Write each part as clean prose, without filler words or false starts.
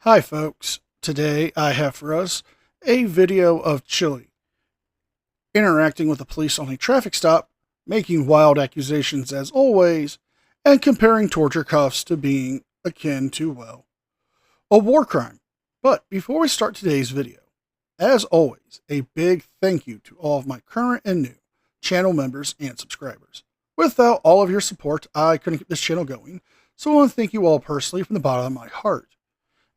Hi folks, today I have for us a video of Chille interacting with the police on a traffic stop, making wild accusations as always, and comparing torture cuffs to being akin to, well, a war crime. But before we start today's video, as always, a big thank you to all of my current and new channel members and subscribers. Without all of your support, I couldn't keep this channel going, so I want to thank you all personally from the bottom of my heart.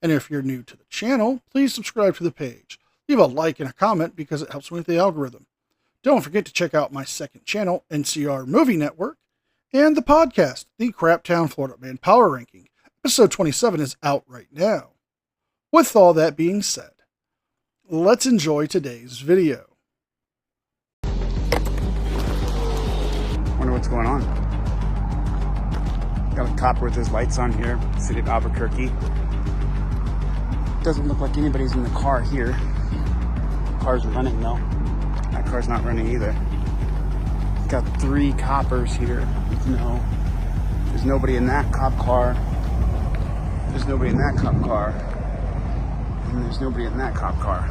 And if you're new to the channel, please subscribe to the page. Leave a like and a comment because it helps me with the algorithm. Don't forget to check out my second channel, NCR Movie Network, and the podcast, the Craptown Florida Man Power Ranking. Episode 27 is out right now. With all that being said, let's enjoy today's video. Wonder what's going on. Got a cop with his lights on here, city of Albuquerque. Doesn't look like anybody's in the car here. Car's running though. That car's not running either. Got 3 coppers here. There's nobody in that cop car. There's nobody in that cop car. And there's nobody in that cop car.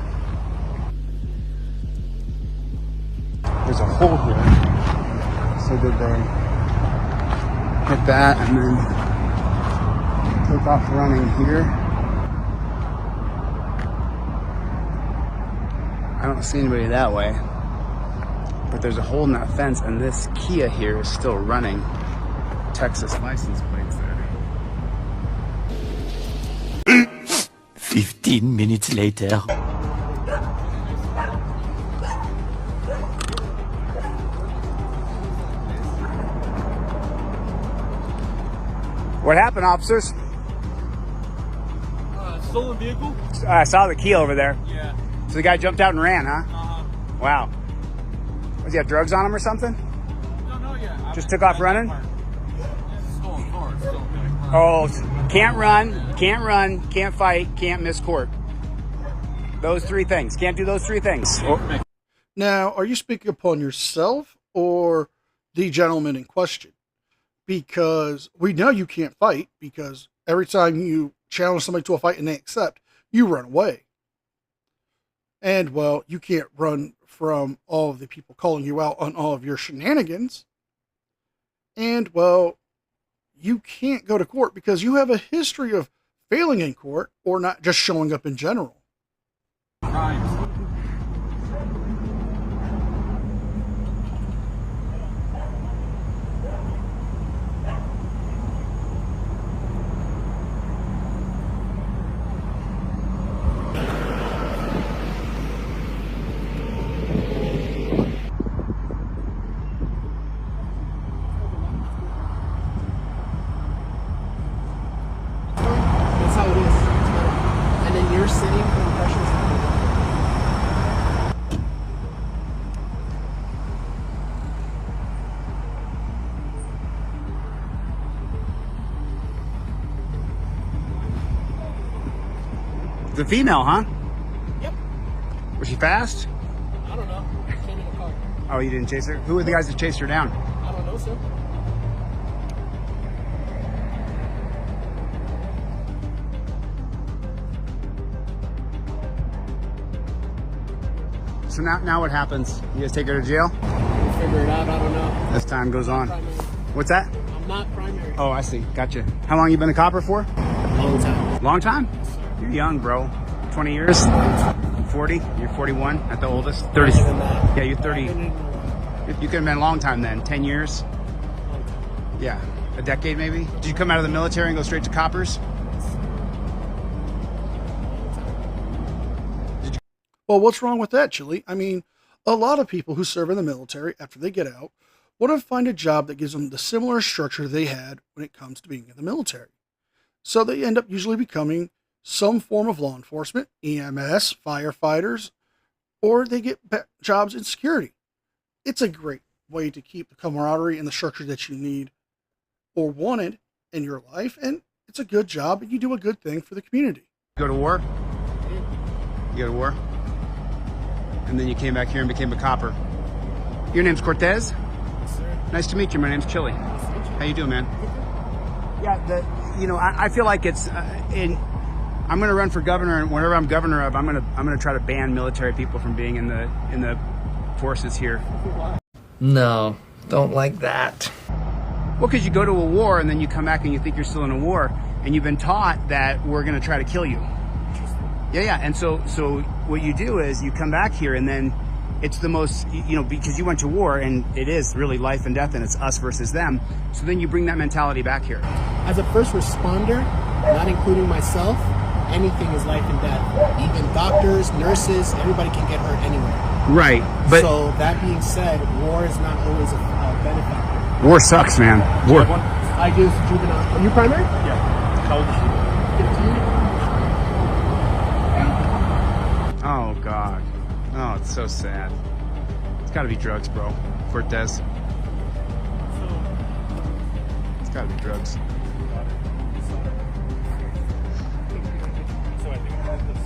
There's a hole here. So did they hit that and then take off running here? I don't see anybody that way, but there's a hole in that fence, and this Kia here is still running. Texas license plates there. 15 minutes later. What happened, officers? Stolen vehicle? I saw the Kia over there. Yeah. So the guy jumped out and ran, huh? Wow. Does he have drugs on him or something? No, yeah. Just took off running? Stolen car. Oh, can't run, can't fight, can't miss court. Those 3 things. Can't do those 3 things. Now, are you speaking upon yourself or the gentleman in question? Because we know you can't fight, because every time you challenge somebody to a fight and they accept, you run away. And, well, you can't run from all of the people calling you out on all of your shenanigans. And, well, you can't go to court because you have a history of failing in court or not just showing up in general. Crimes. That's how it is. And then you're sitting for impressions. The female, huh? Yep. Was she fast? I don't know. Came in the car. Oh, you didn't chase her? Who were the guys that chased her down? I don't know, sir. So now what happens? You guys take her to jail? We'll figure it out. I don't know. As time goes on. Primary. What's that? I'm not primary. Oh, I see. Gotcha. How long you been a copper for? Long time. Long time? You're young, bro. 20 years? 40? You're 41 at the oldest? 30. Longer than that. Yeah, you're 30. I've been in, You could have been a long time then. 10 years? long time. Yeah. A decade maybe? Did you come out of the military and go straight to coppers? Well, what's wrong with that, Chille? I mean, a lot of people who serve in the military after they get out want to find a job that gives them the similar structure they had when it comes to being in the military. So they end up usually becoming some form of law enforcement, EMS, firefighters, or they get jobs in security. It's a great way to keep the camaraderie and the structure that you need or wanted in your life, and it's a good job, and you do a good thing for the community. Go to war? You go to war? And then you came back here and became a copper. Your name's Cortez? Yes, sir. Nice to meet you. My name's Chille. Nice to meet you. How you doing, man? Yeah, I feel like it's I'm gonna run for governor, and whenever I'm governor of, I'm gonna try to ban military people from being in the forces here. No, don't like that. Well, because you go to a war and then you come back and you think you're still in a war, and you've been taught that we're gonna try to kill you. Yeah. And so what you do is you come back here, and then it's the most, because you went to war, and it is really life and death, and it's us versus them. So then you bring that mentality back here. As a first responder, not including myself, anything is life and death. Even doctors, nurses, everybody can get hurt anywhere. Right, but so that being said, war is not always a benefactor. War sucks, man. War. I do juvenile. Are you primary? Yeah. How old is she? 15. Oh God. Oh, it's so sad. It's got to be drugs, bro. Cortez. It's got to be drugs. So I think I have this.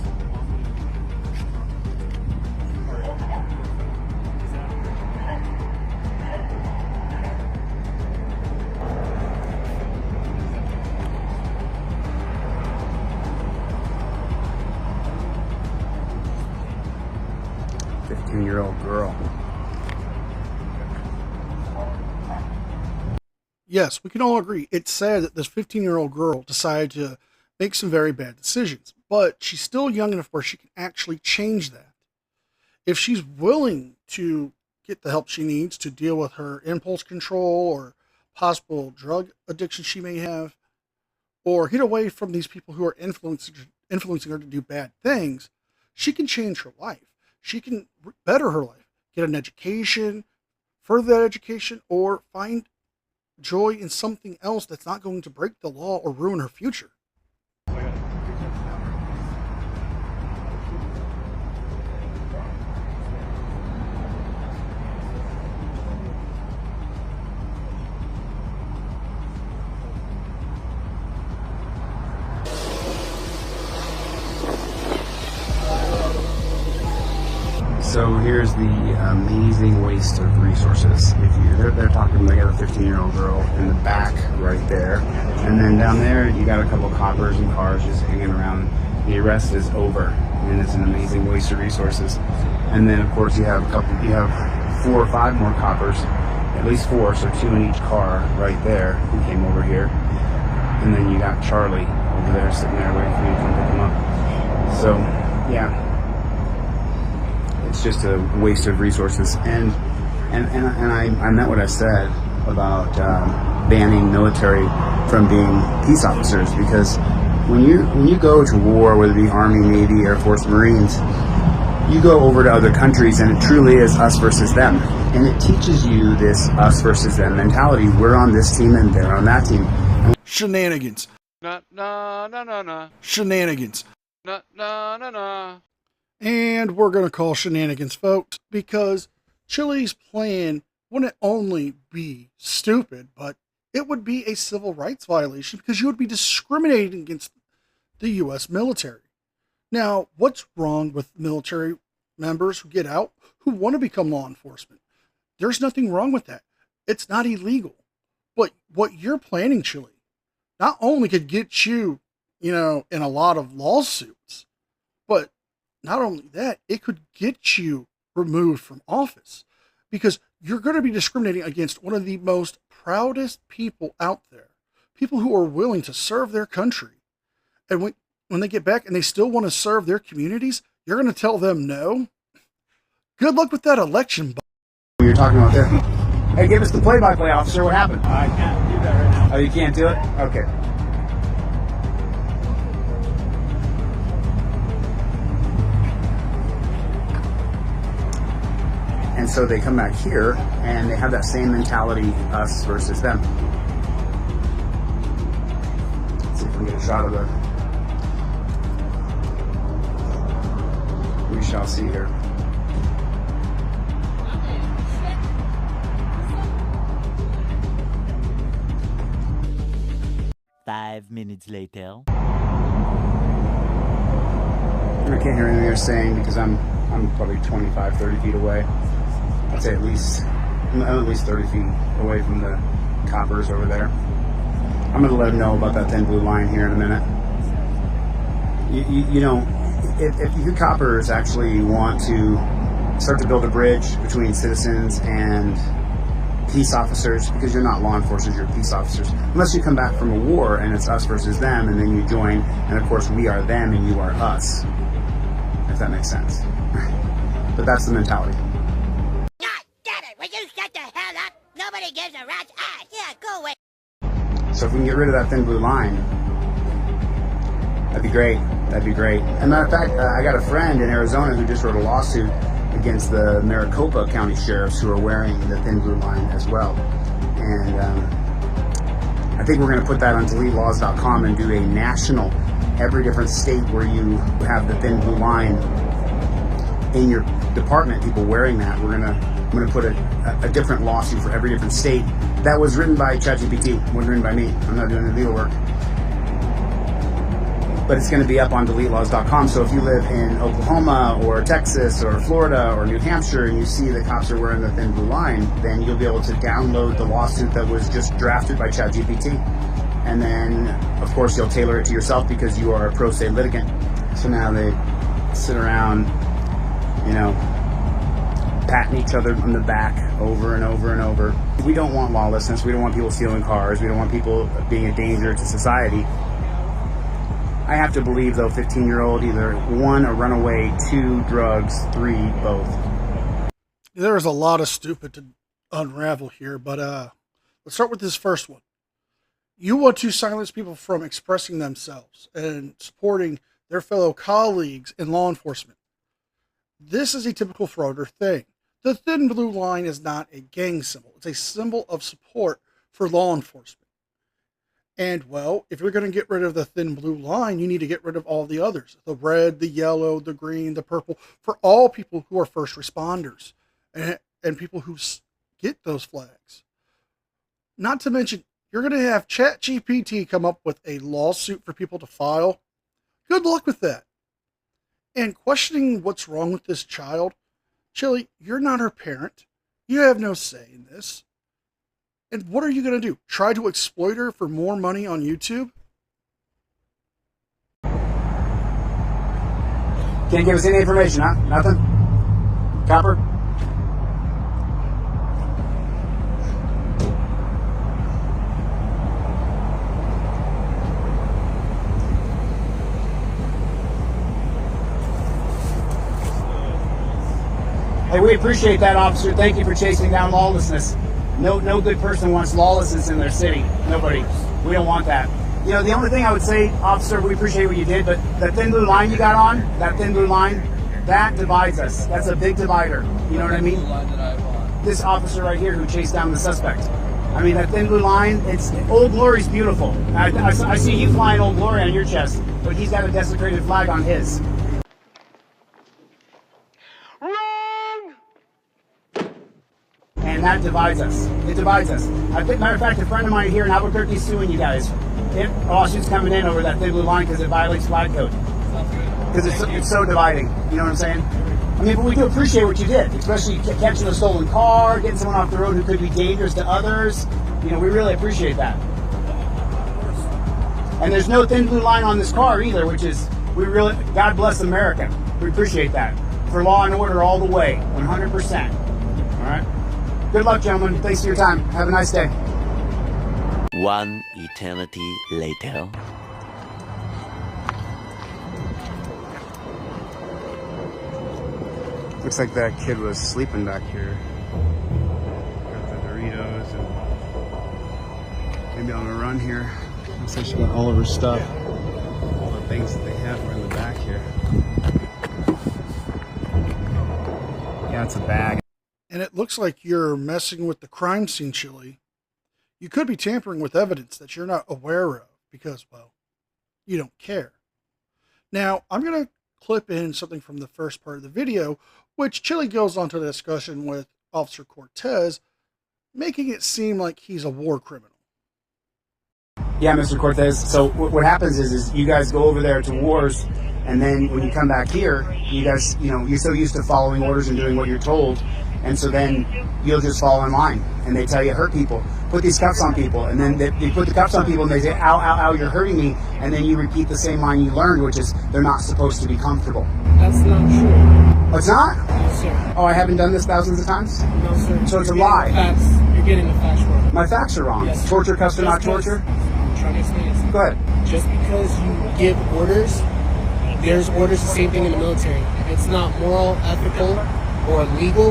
15-year-old girl. Yes, we can all agree. It's sad that this 15-year-old girl decided to make some very bad decisions, but she's still young enough where she can actually change that. If she's willing to get the help she needs to deal with her impulse control or possible drug addiction she may have, or get away from these people who are influencing her to do bad things, she can change her life. She can better her life, get an education, further that education, or find joy in something else that's not going to break the law or ruin her future. So here's the amazing waste of resources. They're talking, they got a 15-year-old girl in the back right there, and then down there you got a couple coppers and cars just hanging around. The arrest is over, and it's an amazing waste of resources. And then of course you have 4 or 5 more coppers, at least 4, so 2 in each car right there who came over here. And then you got Charlie over there sitting there waiting for you to come pick him up. So yeah. It's just a waste of resources, and I meant what I said about banning military from being peace officers, because when you go to war, whether it be Army, Navy, Air Force, Marines, you go over to other countries, and it truly is us versus them, and it teaches you this us versus them mentality. We're on this team, and they're on that team. Shenanigans. No. Shenanigans. No. And we're going to call shenanigans, folks, because Chille's plan wouldn't only be stupid, but it would be a civil rights violation because you would be discriminating against the U.S. military. Now, what's wrong with military members who get out who want to become law enforcement? There's nothing wrong with that. It's not illegal. But what you're planning, Chille, not only could get you, in a lot of lawsuits, but not only that, it could get you removed from office because you're going to be discriminating against one of the most proudest people out there, people who are willing to serve their country. And when they get back and they still want to serve their communities, you're going to tell them no? Good luck with that election. You're talking about there. Hey, give us the play-by-play, officer. What happened? I can't do that right now. Oh, you can't do it? Okay. And so they come back here, and they have that same mentality, us versus them. Let's see if we can get a shot of it. We shall see here. Five minutes later. I can't hear anything they're saying because I'm probably 25, 30 feet away. I'd say at least 30 feet away from the coppers over there. I'm going to let them know about that thin blue line here in a minute. You know, if you coppers actually want to start to build a bridge between citizens and peace officers, because you're not law enforcers, you're peace officers, unless you come back from a war and it's us versus them, and then you join, and of course we are them and you are us, if that makes sense. But that's the mentality. God damn it! Will you shut the hell up? Nobody gives a rat's ass. Yeah, go away. So if we can get rid of that thin blue line, that'd be great. That'd be great. As a matter of fact, I got a friend in Arizona who just wrote a lawsuit against the Maricopa County sheriffs who are wearing the thin blue line as well. And I think we're going to put that on DeleteLawz.com and do a national, every different state where you have the thin blue line in your department, people wearing that. I'm going to put a different lawsuit for every different state. That was written by ChatGPT, wasn't written by me. I'm not doing the legal work. But it's going to be up on DeleteLawz.com. So if you live in Oklahoma or Texas or Florida or New Hampshire and you see the cops are wearing the thin blue line, then you'll be able to download the lawsuit that was just drafted by ChatGPT. And then, of course, you'll tailor it to yourself because you are a pro se litigant. So now they sit around, you know, patting each other on the back over and over and over. We don't want lawlessness. We don't want people stealing cars. We don't want people being a danger to society. I have to believe, though, 15-year-old, either 1, a runaway, 2, drugs, 3, both. There is a lot of stupid to unravel here, but let's start with this first one. You want to silence people from expressing themselves and supporting their fellow colleagues in law enforcement. This is a typical frauder thing. The thin blue line is not a gang symbol. It's a symbol of support for law enforcement. And, well, if you're going to get rid of the thin blue line, you need to get rid of all the others. The red, the yellow, the green, the purple, for all people who are first responders and people who get those flags. Not to mention, you're going to have ChatGPT come up with a lawsuit for people to file. Good luck with that. And questioning what's wrong with this child, Chille, you're not her parent. You have no say in this. And what are you going to do? Try to exploit her for more money on YouTube? Can't give us any information, huh? Nothing? Copper? Hey, we appreciate that, officer. Thank you for chasing down lawlessness. No good person wants lawlessness in their city. Nobody. We don't want that. You know, the only thing I would say, officer, we appreciate what you did, but that thin blue line you got on, that thin blue line, that divides us. That's a big divider. You know what I mean? This officer right here who chased down the suspect. I mean, that thin blue line, it's Old Glory's beautiful. I see you flying Old Glory on your chest, but he's got a desecrated flag on his. And that divides us. It divides us. Matter of fact, a friend of mine here in Albuquerque is suing you guys. Lawsuit's coming in over that thin blue line because it violates flag code. Because it's so dividing. You know what I'm saying? I mean, but we do appreciate what you did, especially catching a stolen car, getting someone off the road who could be dangerous to others. You know, we really appreciate that. And there's no thin blue line on this car either, which is, God bless America. We appreciate that. For law and order all the way, 100%. All right? Good luck, gentlemen. Thanks for your time. Have a nice day. One eternity later. Looks like that kid was sleeping back here. Got the Doritos and maybe on a run here. Looks like she got all of her stuff. All the things that they have were in the back here. Yeah, it's a bag. And it looks like you're messing with the crime scene, Chille. You could be tampering with evidence that you're not aware of because, well, you don't care. Now, I'm going to clip in something from the first part of the video, which Chille goes on to the discussion with Officer Cortez, making it seem like he's a war criminal. Yeah, Mr. Cortez. So what happens is you guys go over there to wars, and then when you come back here, you guys, you know, you're so used to following orders and doing what you're told, And so then you'll just fall in line, and they tell you hurt people, put these cuffs on people, and then they put the cuffs on people and they say, ow, ow, ow, you're hurting me, and then you repeat the same line you learned, which is they're not supposed to be comfortable. That's not true. Oh, it's not? No, sir. Oh, I haven't done this thousands of times? No, sir. So it's a You're lie. You're getting the facts wrong. My facts are wrong. Yes. Torture cuffs are not torture? I'm trying to explain this. Go ahead. Just because you give orders, there's orders the same thing in the military. If it's not moral, ethical, or legal,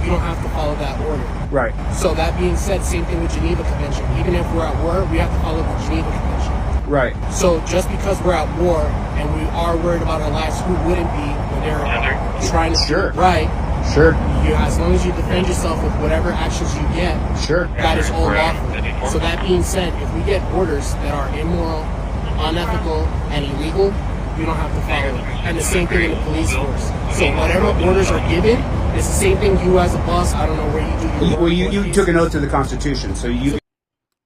you don't have to follow that order. Right. So that being said, same thing with Geneva Convention. Even if we're at war, we have to follow the Geneva Convention. Right. So just because we're at war and we are worried about our lives, who wouldn't be when they're trying to Sure. do it right? Sure. As long as you defend yourself with whatever actions you get, Sure. that is all lawful. So that being said, if we get orders that are immoral, unethical, and illegal, we don't have to follow it. And the same thing in the police force. So whatever orders are given, it's the same thing you as a boss. I don't know where you do your Well, you took an oath to the Constitution, so you...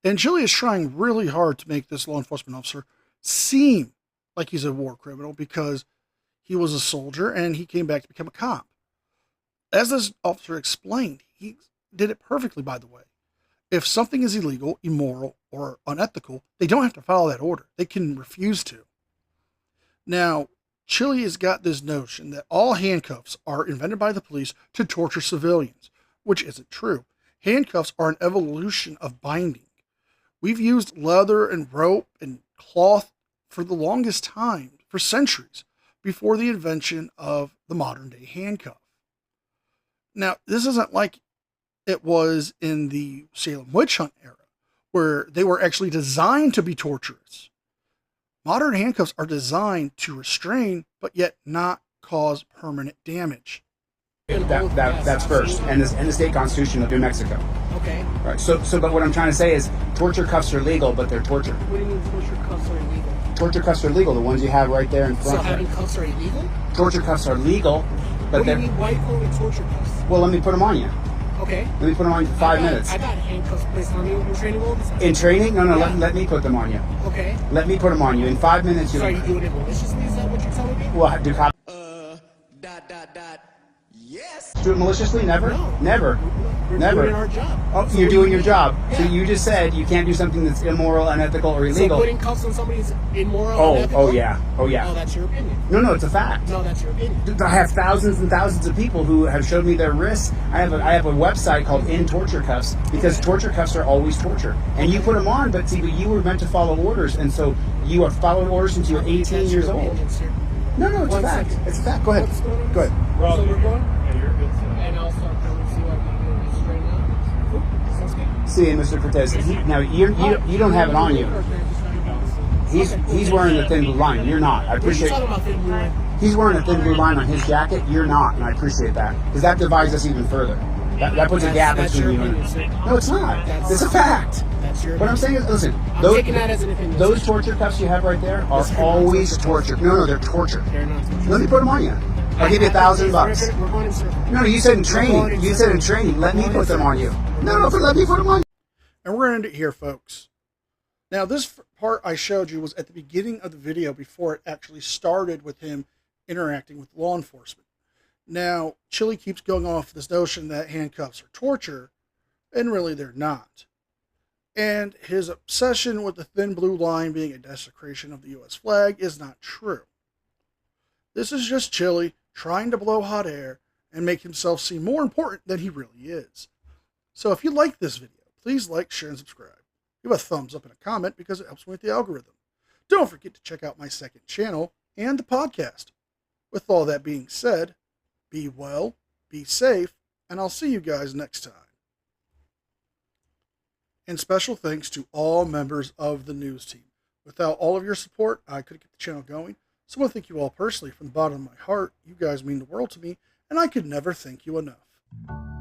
And Chille is trying really hard to make this law enforcement officer seem like he's a war criminal because he was a soldier and he came back to become a cop. As this officer explained, he did it perfectly, by the way. If something is illegal, immoral, or unethical, they don't have to follow that order. They can refuse to. Now, Chille has got this notion that all handcuffs are invented by the police to torture civilians, which isn't true. Handcuffs are an evolution of binding. We've used leather and rope and cloth for the longest time, for centuries, before the invention of the modern day handcuff. Now, this isn't like it was in the Salem witch hunt era, where they were actually designed to be torturous. Modern handcuffs are designed to restrain, but yet not cause permanent damage. That's first, and the state constitution of New Mexico. Okay. Right. So, but what I'm trying to say is, torture cuffs are legal, but they're torture. What do you mean torture cuffs are illegal? Torture cuffs are legal. The ones you have right there in front. So having cuffs are illegal? Torture cuffs are legal, but What do they're... you mean, why are you calling it torture cuffs? Well, let me put them on you. Okay. Let me put them on you for 5 minutes. I got handcuffs placed on me in training all the time. In training? No, let me put them on you. Okay. Let me put them on you. In 5 minutes, So are you doing it maliciously? Is that what you're telling me? Well, do cops Yes. do it maliciously? Never? No. Never. We're Never. doing our job. Oh, So you're what doing do your job. So Yeah. you just said you can't do something that's immoral, unethical, or So illegal. putting cuffs on somebody is immoral. Oh, unethical? oh yeah. Oh Oh, yeah. that's your opinion. No, it's a fact. No, that's your opinion. I have thousands and thousands of people who have showed me their wrists. I have a website called In Torture Cuffs because torture cuffs are always torture. And you put them on, but see, you were meant to follow orders, and so you are following orders since you were 18 That's years your old. opinion, sir. No, it's a One fact. second. It's a fact. Go ahead. What's going on? Go ahead. So we're going? Yeah, you're good. And I'll start coming to see what I can do this straight now. Cool. Sounds good. See, Mr. Cortez. Now you don't have it on you. He's wearing the thin blue line. You're not. I What are you appreciate. talking about, thin blue line? He's wearing a thin blue line on his jacket. You're not, and I appreciate that because that divides us even further. That puts a gap That's between your you and. opinion, sir. No, it's not. That's- It's a fact. That's your What I'm opinion. saying is, listen. I'm taking that as an opinion. Those torture cuffs you have right there are Those are not always torture torture. No, they're torture. They're not torture. Let me put them on you. I'll give you $1,000. We're going in circles. No, you said in training. You said in training. Let me put them on you. No, but let me put them on you. And we're going to end it here, folks. Now, this part I showed you was at the beginning of the video before it actually started with him interacting with law enforcement. Now, Chille keeps going off this notion that handcuffs are torture, and really they're not. And his obsession with the thin blue line being a desecration of the U.S. flag is not true. This is just Chille trying to blow hot air and make himself seem more important than he really is. So if you like this video, please like, share, and subscribe. Give a thumbs up and a comment because it helps me with the algorithm. Don't forget to check out my second channel and the podcast. With all that being said, be well, be safe, and I'll see you guys next time. And special thanks to all members of the news team. Without all of your support, I couldn't get the channel going. So I want to thank you all personally from the bottom of my heart. You guys mean the world to me, and I could never thank you enough.